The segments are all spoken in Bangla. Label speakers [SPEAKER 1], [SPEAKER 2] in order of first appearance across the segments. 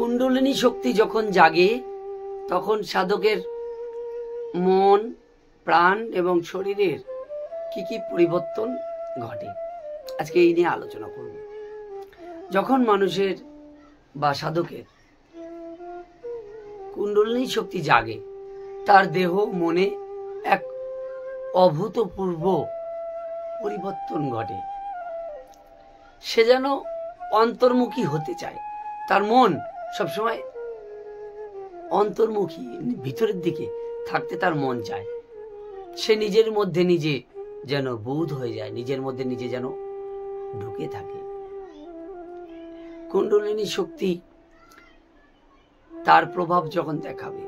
[SPEAKER 1] কুণ্ডলিনী শক্তি যখন জাগে তখন সাধকের মন, প্রাণ এবং শরীরের কি কি পরিবর্তন ঘটে, আজকে এই নিয়ে আলোচনা করব। যখন মানুষের বা সাধকের কুণ্ডলিনী শক্তি জাগে, তার দেহ মনে এক অভূতপূর্ব পরিবর্তন ঘটে। সে যেন অন্তর্মুখী হতে চায়, তার মন সবসময় অন্তর্মুখী, ভিতরের দিকে থাকতে তার মন চায়। সে নিজের মধ্যে নিজে যেন বোধ হয়ে যায়, নিজের মধ্যে নিজে যেন ঢুকে থাকে। কুণ্ডলিনী শক্তি তার প্রভাব যখন দেখাবে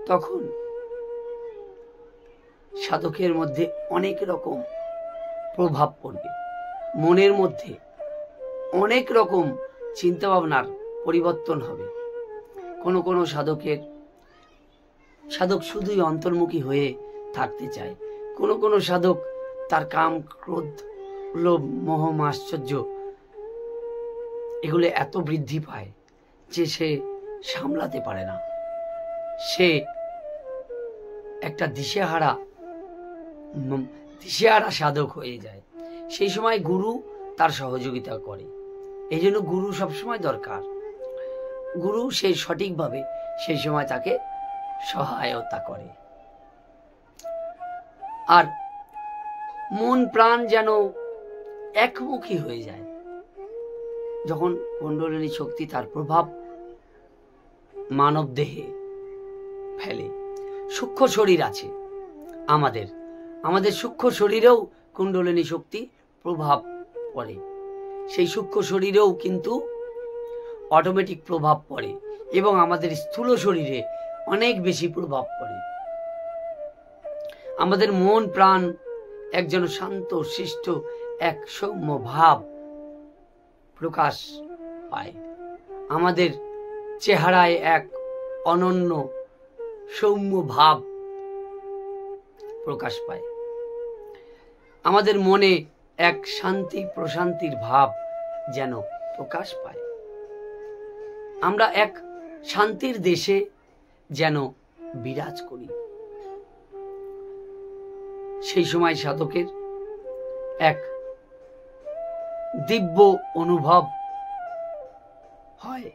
[SPEAKER 1] তখন সাধকের মধ্যে অনেক রকম প্রভাব পড়বে, মনের মধ্যে অনেক রকম চিন্তা ভাবনার পরিবর্তন হবে। কোনো কোনো সাধক শুধুই অন্তর্মুখী হয়ে থাকতে চায়। কোনো কোনো সাধক তার কাম, ক্রোধ, লোভ, মোহ, আশ্চর্য এগুলো এত বৃদ্ধি পায় যে সে সামলাতে পারে না। সে একটা দিশেহারা সাধক হয়ে যায়। সেই সময় গুরু তার সহযোগিতা করে। এই জন্য গুরু সবসময় দরকার। গুরু সেই সঠিকভাবে সেই সময় তাকে সহায়তা করে। আর মন প্রাণ যেন একমুখী হয়ে যায় যখন কুণ্ডলিনী শক্তি তার প্রভাব মানব দেহে ফেলে। সূক্ষ্ম শরীর আছে আমাদের সূক্ষ্ম শরীরেও কুণ্ডলিনী শক্তি প্রভাব পড়ে। সেই সূক্ষ্ম শরীরেও কিন্তু অটোমেটিক প্রভাব পড়ে এবং আমাদের স্থূল শরীরে অনেক বেশি প্রভাব পড়ে। আমাদের মন প্রাণ একজন শান্ত শিষ্ট এক সৌম্য ভাব প্রকাশ পায়। আমাদের চেহারায় এক অনন্য সৌম্য ভাব প্রকাশ পায়। আমাদের মনে এক শান্তি প্রশান্তির ভাব যেন প্রকাশ পায়। আমরা এক শান্তির দেশে যেন বিরাজ করি। সেই সময় সাধকের এক দিব্য অনুভব হয়।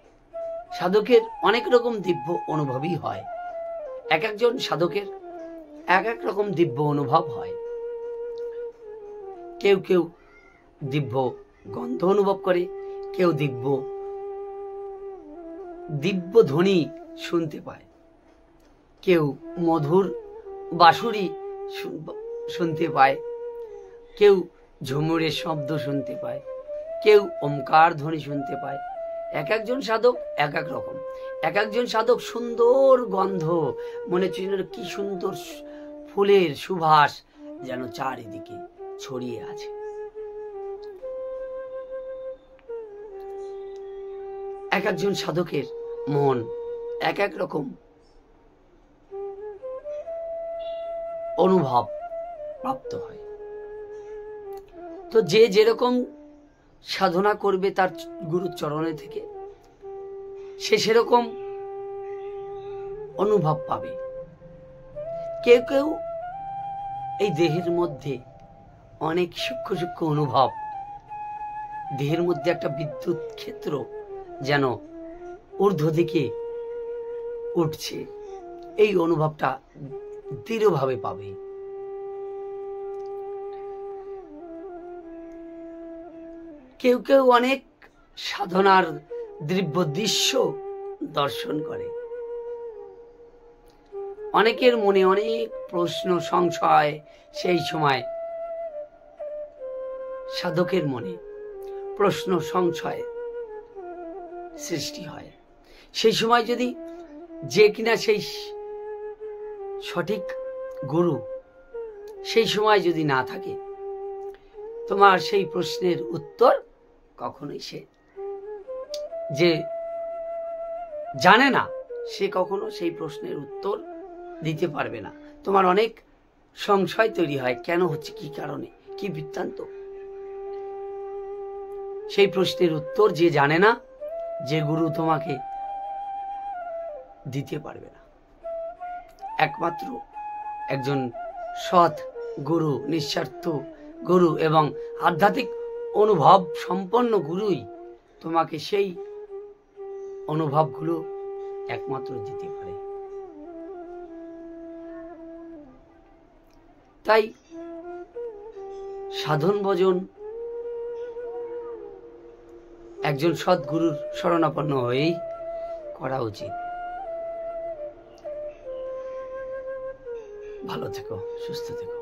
[SPEAKER 1] সাধকের অনেক রকম দিব্য অনুভবই হয়। এক একজন সাধকের এক এক রকম দিব্য অনুভব হয়। কেউ কেউ দিব্য গন্ধ অনুভব করে, কেউ দিব্য ধ্বনি শুনতে পায়, কেউ মধুর বাঁশুরি শুনতে পায়, কেউ ঝুমুরের শব্দ শুনতে পায়, কেউ ওমকার ধ্বনি শুনতে পায়। এক একজন সাধক এক এক রকম। এক একজন সাধক সুন্দর গন্ধ, মনে হচ্ছে কি সুন্দর ফুলের সুবাস যেন চারিদিকে ছড়িয়ে আছে। এক একজন সাধকের মন এক এক রকম অনুভব প্রাপ্ত হয়। তো যে যেরকম সাধনা করবে তার গুরুর চরণে থেকে সে সেরকম অনুভব পাবে। কেউ কেউ এই দেহের মধ্যে অনেক সূক্ষ্ম সূক্ষ্ম অনুভব, দেহের মধ্যে একটা বিদ্যুৎ ক্ষেত্র যেন ঊর্ধ্ব দিকে উঠছে, এই অনুভবটা দৃঢ়ভাবে পাবে। কেউ কেউ অনেক সাধনার দিব্য দৃশ্য দর্শন করে। অনেকের মনে অনেক প্রশ্ন সংশয়, সেই সময় সাধকের মনে প্রশ্ন সংশয় সৃষ্টি হয়। সেই সময় যদি যে কিনা সেই সঠিক গুরু সেই সময় যদি না থাকে, তোমার সেই প্রশ্নের উত্তর কখনোই সে যে জানে না, সে কখনো সেই প্রশ্নের উত্তর দিতে পারবে না। তোমার অনেক সংশয় তৈরি হয়, কেন হচ্ছে, কি কারণে, কি বৃত্তান্ত। সেই প্রশ্নের উত্তর যে জানে না যে গুরু তোমাকে দিতে পারবে না। একমাত্র একজন সৎ গুরু, নিঃস্বার্থ গুরু এবং আধ্যাত্মিক অনুভব সম্পন্ন গুরুই তোমাকে সেই অনুভবগুলো একমাত্র দিতে পারে। তাই সাধন ভজন একজন সৎগুরুর শরণাপন্ন হয়েই করা উচিত। ভালো থেকো, সুস্থ থেকো।